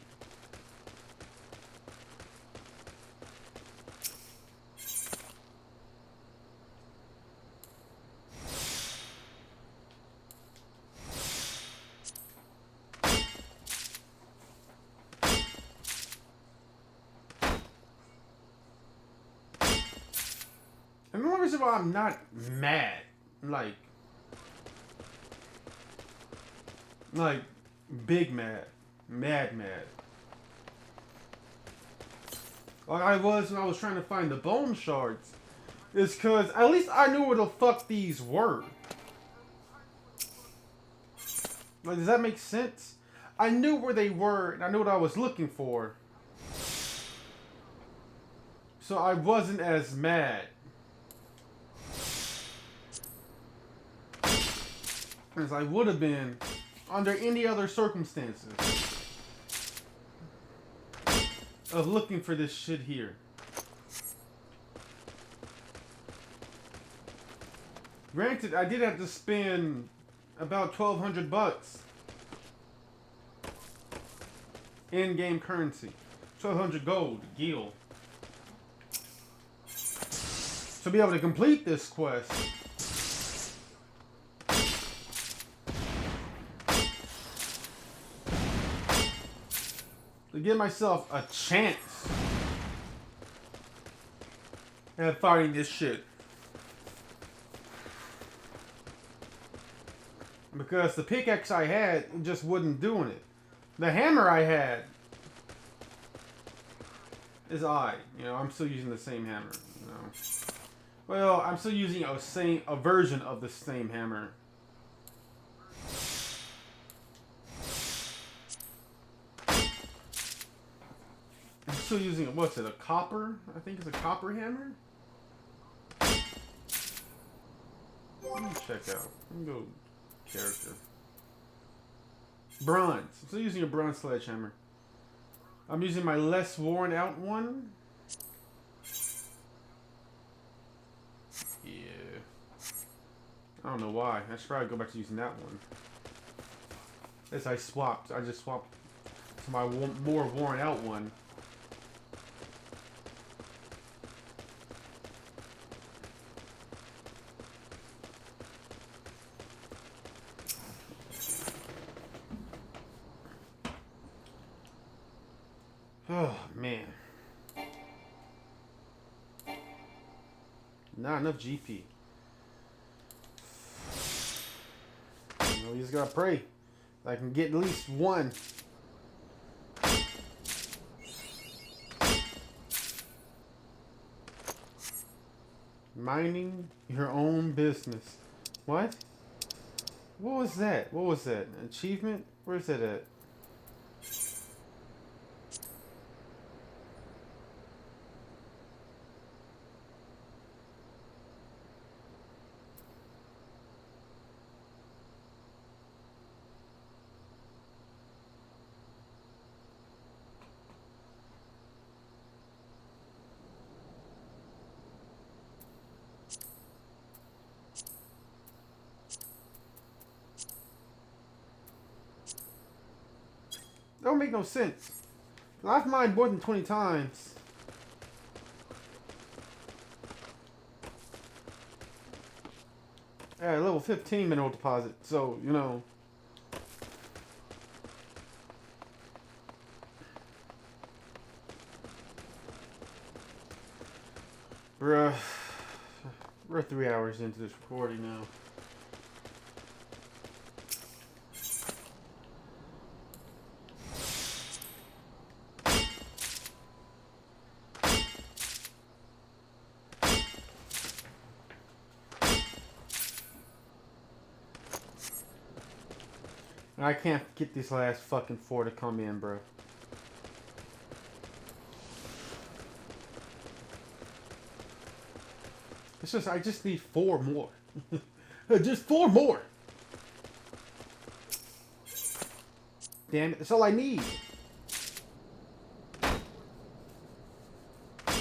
And the only reason why I'm not mad, like big mad, mad, like I was when I was trying to find the bone shards, is because at least I knew where the fuck these were. Like, does that make sense? I knew where they were, and I knew what I was looking for. So I wasn't as mad. As I would have been under any other circumstances of looking for this shit here. Granted, I did have to spend about $1,200 in-game currency, 1,200 gold, gil, to be able to complete this quest. To give myself a chance at fighting this shit. Because the pickaxe I had just wasn't doing it. The hammer I had is odd. You know, I'm still using the same hammer. You know. Well, I'm still using a version of the same hammer. I'm still using, what's it, a copper? I think it's a copper hammer? Let me check out. Let me go character. Bronze. I'm still using a bronze sledgehammer. I'm using my less worn out one. Yeah. I don't know why. I should probably go back to using that one. As I just swapped to my more worn out one. Oh, man. Not enough GP. You know, you just gotta pray I can get at least one. Minding your own business. What? What was that? What was that? An achievement? Where's that at? That don't make no sense. I've mined more than 20 times. At level 15 mineral deposit, so, you know. Bruh. We're 3 hours into this recording now. And I can't get these last fucking 4 to come in, bro. It's just, I just need 4 more. Just 4 more. Damn it, that's all I need.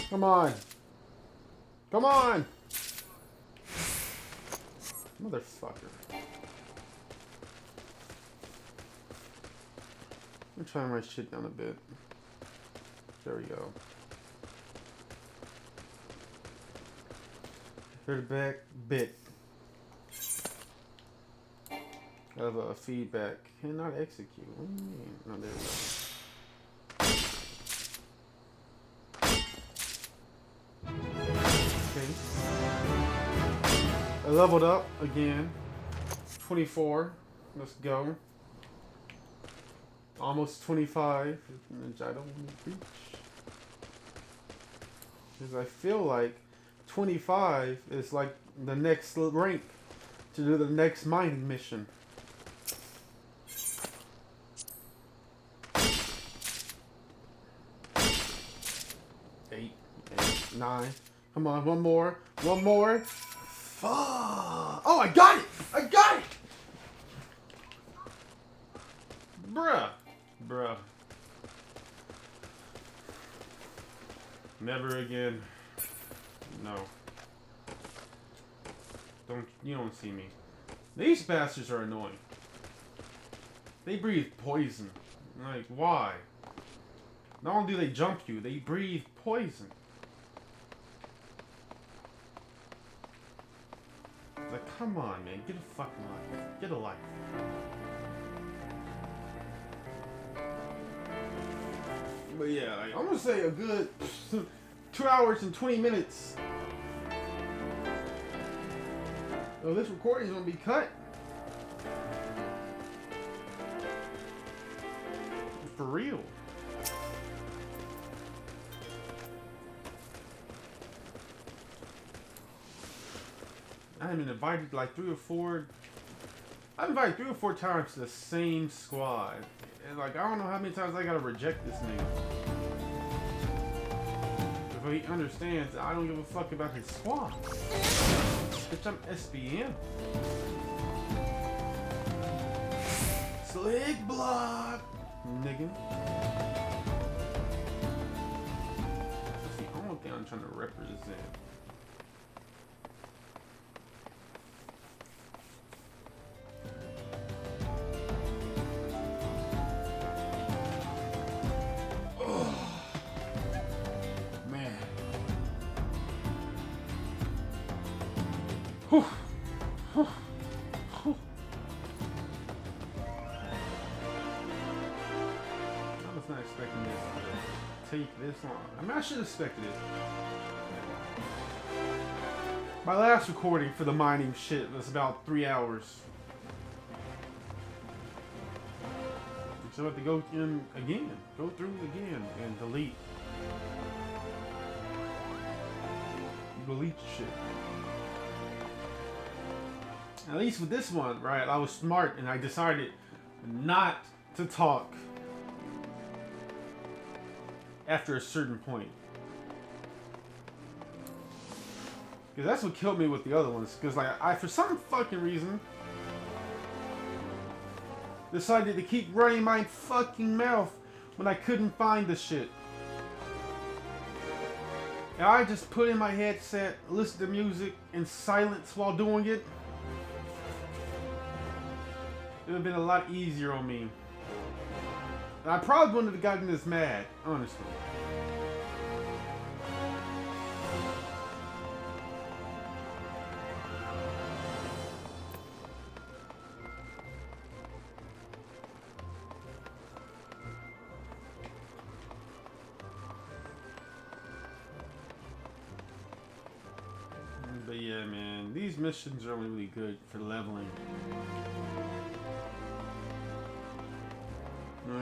Come on. Come on. Motherfucker. I'm trying my shit down a bit. There we go. Feedback bit of a feedback cannot execute. What do you mean? No, there we go. Okay. I leveled up again. 24. Let's go. Almost 25. Which I don't want to reach. Because I feel like 25 is like the next rank to do the next mining mission. 8, 9. Come on, one more. One more. Fuck. Oh, I got it! I got it! Bruh. Bruh. Never again. No. You don't see me. These bastards are annoying. They breathe poison. Like, why? Not only do they jump you, they breathe poison. Like, come on, man. Get a fucking life. Get a life. But yeah, like, I'm gonna say a good 2 hours and 20 minutes. Oh, this recording is gonna be cut. For real. I've been invited like 3 or 4. I've invited 3 or 4 times to the same squad. And like, I don't know how many times I gotta reject this nigga. If he understands, I don't give a fuck about his squad. Bitch, I'm SBM. Slick Block, nigga. That's the only thing I'm trying to represent. Whew. Whew. Whew. I was not expecting this to take this long. I mean, I should have expected it. My last recording for the mining shit was about 3 hours. So I have to go in again. Go through again and delete. Delete shit. At least with this one, right, I was smart and I decided not to talk after a certain point. Because that's what killed me with the other ones. Because like, I, for some fucking reason, decided to keep running my fucking mouth when I couldn't find the shit. And I just put in my headset, listen to music in silence while doing it. It would have been a lot easier on me. I probably wouldn't have gotten this mad, honestly. But yeah, man, these missions are only really good for leveling.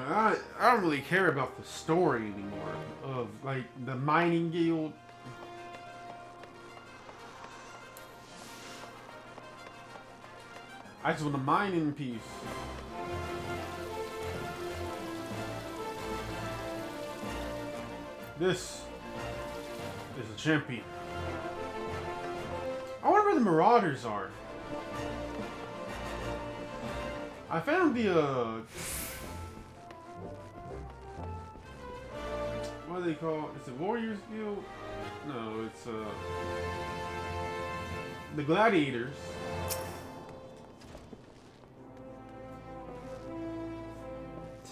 I don't really care about the story anymore of like the mining guild. I just want a mining piece. This is a champion. I wonder where the Marauders are. I found the what do they call it? It's a Warriors Guild? No, it's the Gladiators.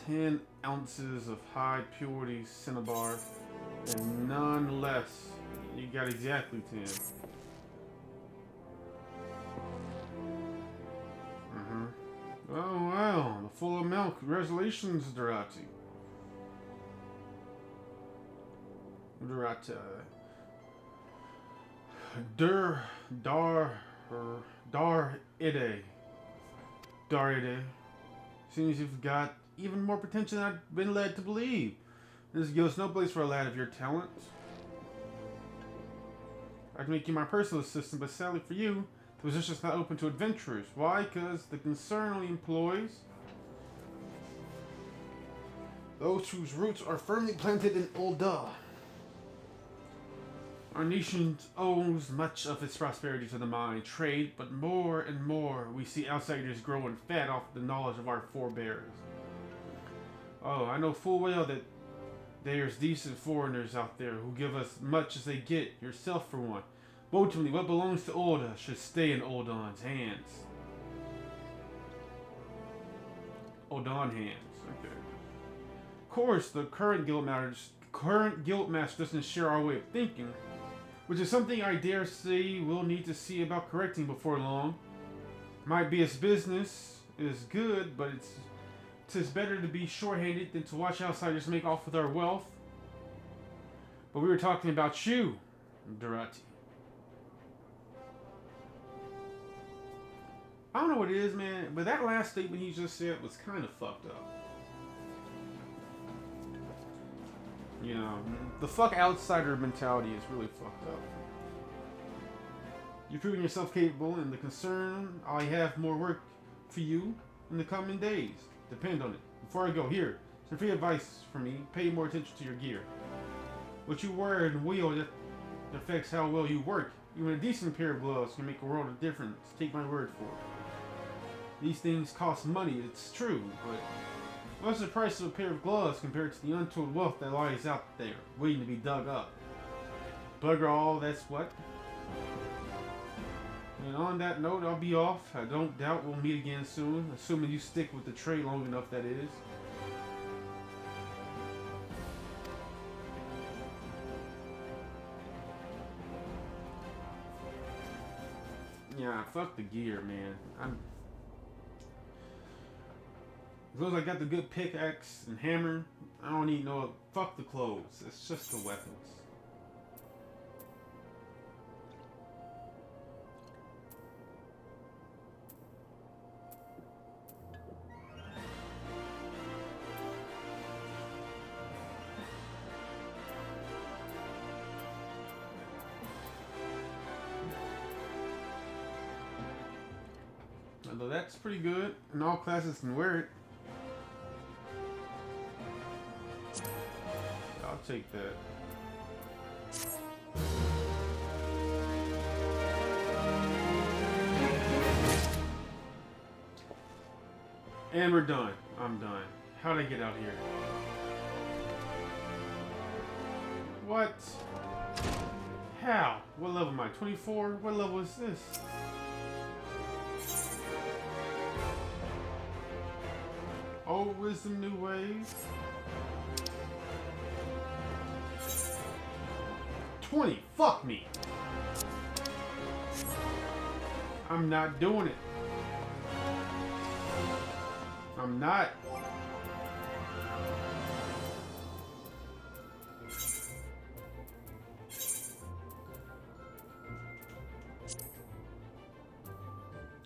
"10 ounces of high purity cinnabar and none less." You got exactly 10. Oh wow, the full of milk. Congratulations, Durati. Durata. Dar-ide. Seems you've got even more potential than I've been led to believe. This gives no place for a lad of your talent. I can make you my personal assistant, but sadly for you, the position's not open to adventurers. Why? Because the concern only employs those whose roots are firmly planted in Ul'dah. Our nation owes much of its prosperity to the mine trade, but more and more we see outsiders growing fat off the knowledge of our forebears. Oh, I know full well that there's decent foreigners out there who give us much as they get, yourself for one. But ultimately, what belongs to Ul'dah should stay in Ul'dah's hands. Ul'dah hands, okay. Of course, the current guildmaster doesn't share our way of thinking, which is something I dare say we'll need to see about correcting before long. Might be his business is good, but it's better to be short-handed than to watch outsiders make off with our wealth. But we were talking about you, Durati. I don't know what it is, man, but that last statement he just said was kind of fucked up. You know, the fuck outsider mentality is really fucked up. You're proving yourself capable, and the concern I have more work for you in the coming days. Depend on it. Before I go, here, some free advice from me. Pay more attention to your gear. What you wear and wield affects how well you work. Even a decent pair of gloves can make a world of difference. Take my word for it. These things cost money, it's true, but what's the price of a pair of gloves compared to the untold wealth that lies out there, waiting to be dug up? Bugger all, that's what? And on that note, I'll be off. I don't doubt we'll meet again soon, assuming you stick with the trade long enough, that is. Yeah, fuck the gear, man. As long as I got the good pickaxe and hammer, I don't need no... Fuck the clothes. It's just the weapons. Although that's pretty good, and all classes can wear it. I'll take that. And we're done. I'm done. How'd I get out here? What? How? What level am I? 24? What level is this? Old wisdom, new ways. 20. Fuck me. I'm not doing it. I'm not.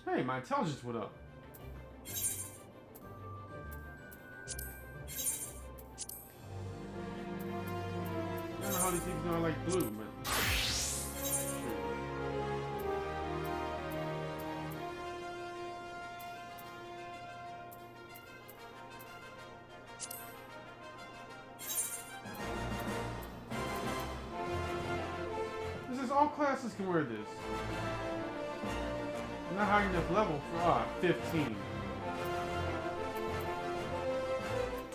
Hey, my intelligence went up. I don't know how these things know I like blue, but... This is all classes can wear this. I'm not high enough level for 15.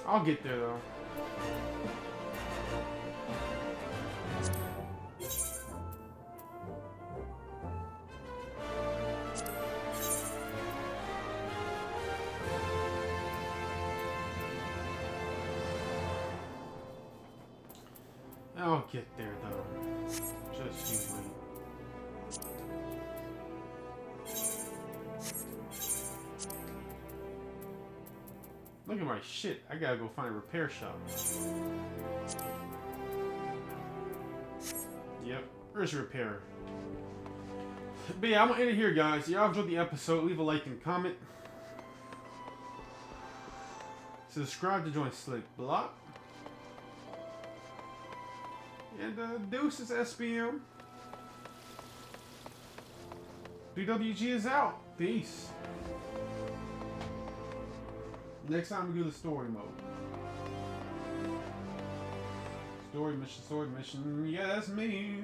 I'll get there though. I'll get there though. Just you wait. Look at my shit. I gotta go find a repair shop. Yep. Where's your repairer? But yeah, I'm gonna end it here, guys. Y'all enjoyed the episode. Leave a like and comment. Subscribe to join Slick Block. And deuces, SBM. D.W.G is out. Peace. Next time we do the story mode. Story mission, yeah, that's me.